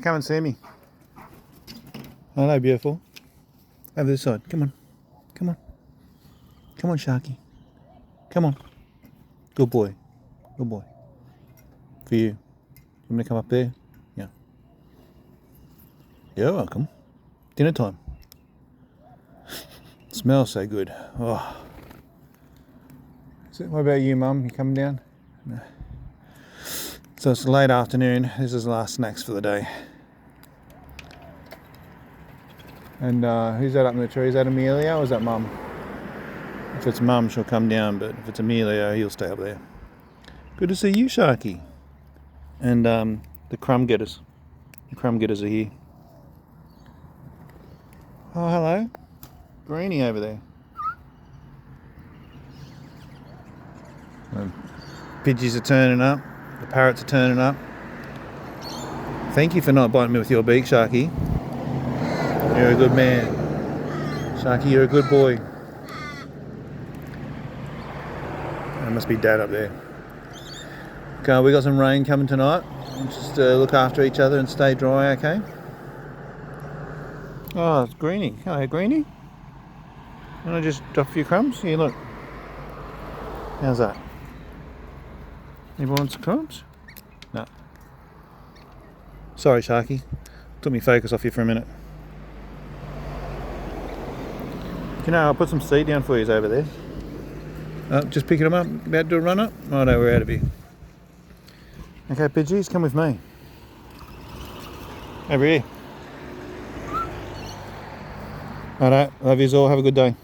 come and see me. Hello, beautiful. Over this side. Come on. Come on. Come on, Sharky. Come on. Good boy. Good boy. For you. You want me to come up there? Yeah. You're welcome. Dinner time. Smells so good. Oh. So what about you, Mum? You coming down? No. So it's late afternoon. This is the last snacks for the day. And who's that up in the tree? Is that Emilio or is that Mum? If it's Mum, she'll come down, but if it's Emilio, he'll stay up there. Good to see you, Sharky. And the crumb getters. The crumb getters are here. Oh, hello. Greenie over there. The pidgeys are turning up. The parrots are turning up. Thank you for not biting me with your beak, Sharky. You're a good man. Sharky, you're a good boy. There must be Dad up there. Okay, we got some rain coming tonight. Just look after each other and stay dry, okay? Oh, it's Greenie. Hello, Greenie. Want to just drop a few crumbs? Here, look. How's that? Anyone want some crumbs? No. Sorry, Sharky. Took me focus off you for a minute. You know, I'll put some seed down for you over there. Just picking them up. About to do a run up? Oh no, we're out of here. Okay, Pidgeys, come with me. Over here. Alright, love yous all. Have a good day.